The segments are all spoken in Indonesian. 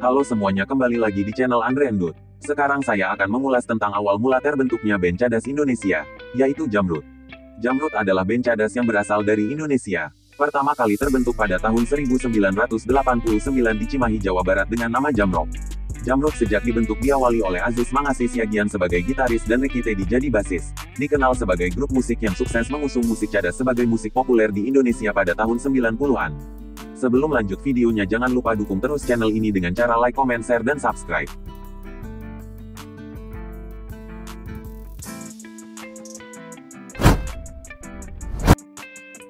Halo semuanya, kembali lagi di channel Andre Endut. Sekarang saya akan mengulas tentang awal mula terbentuknya band cadas Indonesia, yaitu Jamrud. Jamrud adalah band cadas yang berasal dari Indonesia. Pertama kali terbentuk pada tahun 1989 di Cimahi, Jawa Barat dengan nama Jamrock. Jamrud sejak dibentuk diawali oleh Aziz Mangasi Siagian sebagai gitaris dan Ricky Teddy jadi basis. Dikenal sebagai grup musik yang sukses mengusung musik cadas sebagai musik populer di Indonesia pada tahun 90-an. Sebelum lanjut videonya, jangan lupa dukung terus channel ini dengan cara like, comment, share, dan subscribe.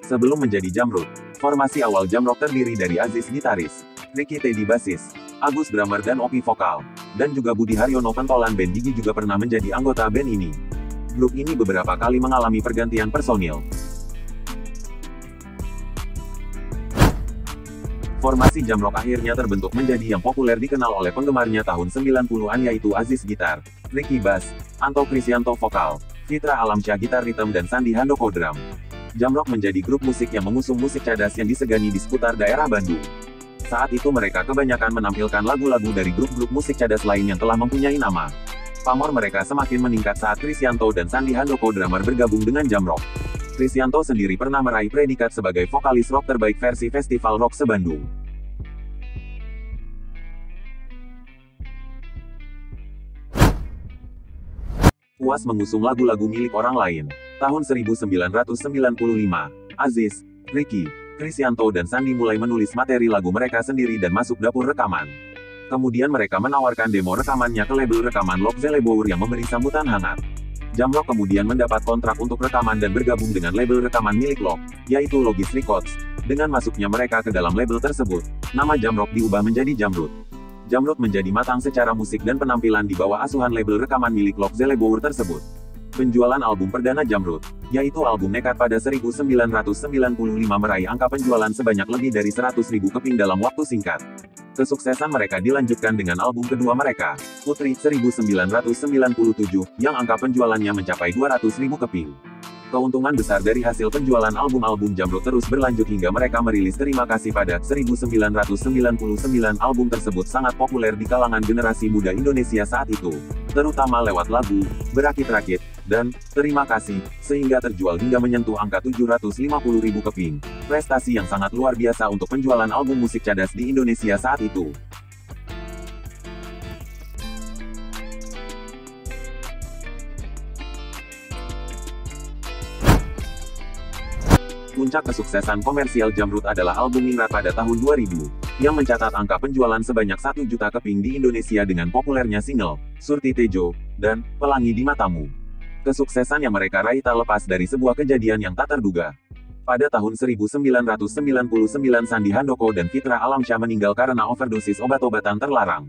Sebelum menjadi Jamrud, formasi awal Jamrock terdiri dari Aziz gitaris, Ricky Teddy basis, Agus drummer dan Opi vokal, dan juga Budi Haryono pentolan band. Gigi juga pernah menjadi anggota band ini. Grup ini beberapa kali mengalami pergantian personil. Formasi Jamrock akhirnya terbentuk menjadi yang populer dikenal oleh penggemarnya tahun 90-an, yaitu Aziz gitar, Ricky bass, Anto Krisyanto vokal, Fitra Alamsyah gitar rhythm, dan Sandi Handoko drum. Jamrock menjadi grup musik yang mengusung musik cadas yang disegani di seputar daerah Bandung. Saat itu mereka kebanyakan menampilkan lagu-lagu dari grup-grup musik cadas lain yang telah mempunyai nama. Pamor mereka semakin meningkat saat Krisyanto dan Sandi Handoko drummer bergabung dengan Jamrock. Krisyanto sendiri pernah meraih predikat sebagai vokalis rock terbaik versi Festival Rock se-Bandung. Puas mengusung lagu-lagu milik orang lain. Tahun 1995, Aziz, Ricky, Krisyanto, dan Sandi mulai menulis materi lagu mereka sendiri dan masuk dapur rekaman. Kemudian mereka menawarkan demo rekamannya ke label rekaman Lok Zelleboer yang memberi sambutan hangat. Jamrock kemudian mendapat kontrak untuk rekaman dan bergabung dengan label rekaman milik Lok, yaitu Logis Records. Dengan masuknya mereka ke dalam label tersebut, nama Jamrock diubah menjadi Jamrud. Jamrud menjadi matang secara musik dan penampilan di bawah asuhan label rekaman milik Lok Zelleboer tersebut. Penjualan album perdana Jamrud, yaitu album Nekat pada 1995, meraih angka penjualan sebanyak lebih dari 100.000 keping dalam waktu singkat. Kesuksesan mereka dilanjutkan dengan album kedua mereka, Putri, 1997, yang angka penjualannya mencapai 200.000 keping. Keuntungan besar dari hasil penjualan album-album Jamrud terus berlanjut hingga mereka merilis Terima Kasih pada 1999. Album tersebut sangat populer di kalangan generasi muda Indonesia saat itu, terutama lewat lagu Berakit-Rakit dan Terima Kasih, sehingga terjual hingga menyentuh angka 750.000 keping. Prestasi yang sangat luar biasa untuk penjualan album musik cadas di Indonesia saat itu. Puncak kesuksesan komersial Jamrud adalah album Ningrat pada tahun 2000, yang mencatat angka penjualan sebanyak 1 juta keping di Indonesia dengan populernya single, Surti Tejo, dan Pelangi di Matamu. Kesuksesan yang mereka raih tak lepas dari sebuah kejadian yang tak terduga. Pada tahun 1999 Sandi Handoko dan Fitra Alamsyah meninggal karena overdosis obat-obatan terlarang.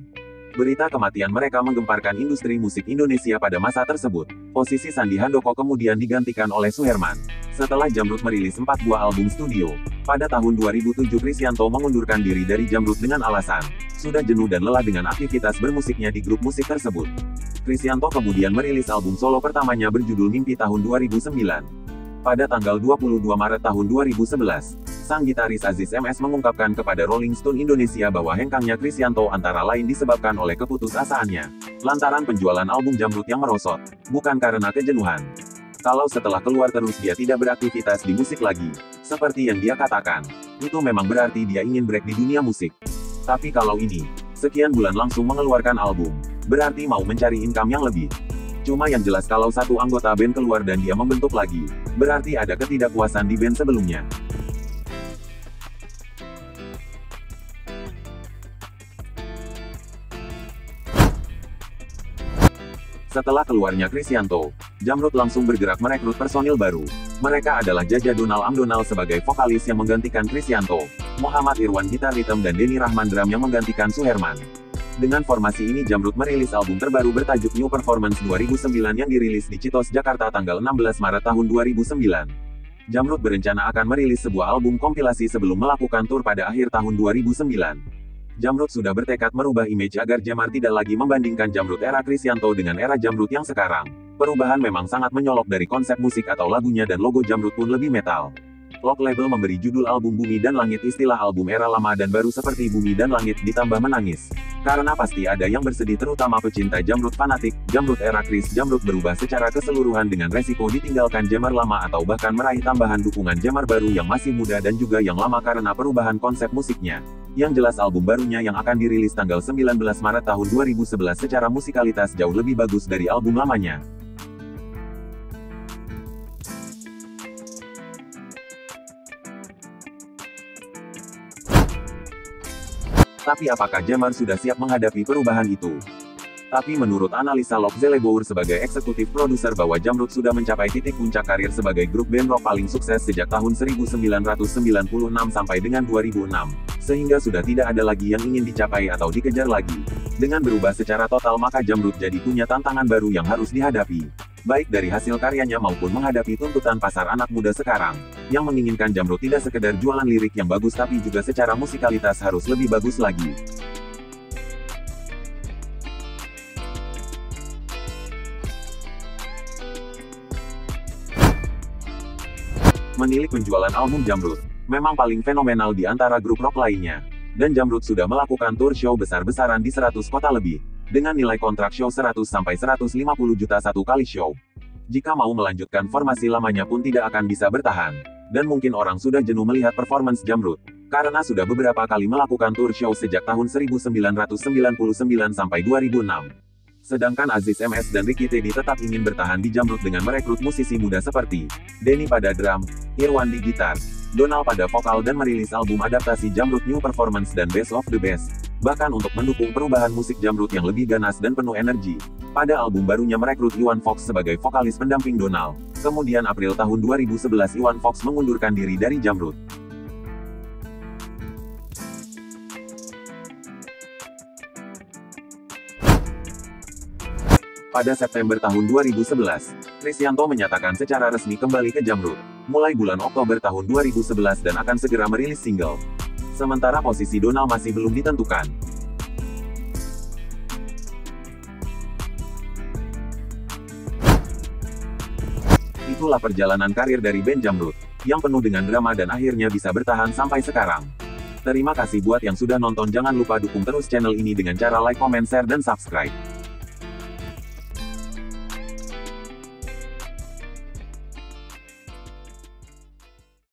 Berita kematian mereka menggemparkan industri musik Indonesia pada masa tersebut. Posisi Sandi Handoko kemudian digantikan oleh Suherman. Setelah Jamrud merilis 4 buah album studio, pada tahun 2007 Krisyanto mengundurkan diri dari Jamrud dengan alasan sudah jenuh dan lelah dengan aktivitas bermusiknya di grup musik tersebut. Krisyanto kemudian merilis album solo pertamanya berjudul Mimpi tahun 2009. Pada tanggal 22 Maret tahun 2011, sang gitaris Aziz MS mengungkapkan kepada Rolling Stone Indonesia bahwa hengkangnya Krisyanto antara lain disebabkan oleh keputusasaannya, lantaran penjualan album Jamrud yang merosot, bukan karena kejenuhan. Kalau setelah keluar terus dia tidak beraktivitas di musik lagi, seperti yang dia katakan, itu memang berarti dia ingin break di dunia musik. Tapi kalau ini, sekian bulan langsung mengeluarkan album, berarti mau mencari income yang lebih. Cuma yang jelas kalau satu anggota band keluar dan dia membentuk lagi, berarti ada ketidakpuasan di band sebelumnya. Setelah keluarnya Krisyanto, Jamrud langsung bergerak merekrut personil baru. Mereka adalah Jaja Donal Amdonal sebagai vokalis yang menggantikan Krisyanto, Muhammad Irwan gitar rhythm, dan Denny Rahman drum yang menggantikan Suherman. Dengan formasi ini Jamrud merilis album terbaru bertajuk New Performance 2009 yang dirilis di Citos, Jakarta tanggal 16 Maret tahun 2009. Jamrud berencana akan merilis sebuah album kompilasi sebelum melakukan tur pada akhir tahun 2009. Jamrud sudah bertekad merubah image agar Jamar tidak lagi membandingkan Jamrud era Krisyanto dengan era Jamrud yang sekarang. Perubahan memang sangat menyolok dari konsep musik atau lagunya dan logo Jamrud pun lebih metal. Lok Label memberi judul album Bumi dan Langit istilah album era lama dan baru seperti Bumi dan Langit ditambah Menangis. Karena pasti ada yang bersedih, terutama pecinta Jamrud fanatik. Jamrud era Chris Jamrud berubah secara keseluruhan dengan resiko ditinggalkan jammer lama atau bahkan meraih tambahan dukungan jammer baru yang masih muda dan juga yang lama karena perubahan konsep musiknya. Yang jelas album barunya yang akan dirilis tanggal 19 Maret tahun 2011 secara musikalitas jauh lebih bagus dari album lamanya. Tapi apakah jammer sudah siap menghadapi perubahan itu? Tapi menurut analisa Love Zelleboer sebagai eksekutif produser bahwa Jamrud sudah mencapai titik puncak karir sebagai grup band rock paling sukses sejak tahun 1996 sampai dengan 2006. Sehingga sudah tidak ada lagi yang ingin dicapai atau dikejar lagi. Dengan berubah secara total maka Jamrud jadi punya tantangan baru yang harus dihadapi. Baik dari hasil karyanya maupun menghadapi tuntutan pasar anak muda sekarang. Yang menginginkan Jamrud tidak sekedar jualan lirik yang bagus tapi juga secara musikalitas harus lebih bagus lagi. Menilik penjualan album Jamrud memang paling fenomenal di antara grup rock lainnya. Dan Jamrud sudah melakukan tour show besar-besaran di 100 kota lebih. Dengan nilai kontrak show 100-150 juta satu kali show. Jika mau melanjutkan formasi lamanya pun tidak akan bisa bertahan. Dan mungkin orang sudah jenuh melihat performance Jamrud. Karena sudah beberapa kali melakukan tour show sejak tahun 1999 sampai 2006. Sedangkan Aziz MS dan Ricky Teddy tetap ingin bertahan di Jamrud dengan merekrut musisi muda seperti Denny pada drum, Irwan di gitar, Donald pada vokal dan merilis album adaptasi Jamrud New Performance dan Best of the Best. Bahkan untuk mendukung perubahan musik Jamrud yang lebih ganas dan penuh energi. Pada album barunya merekrut Iwan Fox sebagai vokalis pendamping Donald. Kemudian April tahun 2011 Iwan Fox mengundurkan diri dari Jamrud. Pada September tahun 2011, Krisyanto menyatakan secara resmi kembali ke Jamrud, mulai bulan Oktober tahun 2011 dan akan segera merilis single. Sementara posisi Donald masih belum ditentukan. Itulah perjalanan karir dari band Jamrud, yang penuh dengan drama dan akhirnya bisa bertahan sampai sekarang. Terima kasih buat yang sudah nonton, jangan lupa dukung terus channel ini dengan cara like, comment, share, dan subscribe.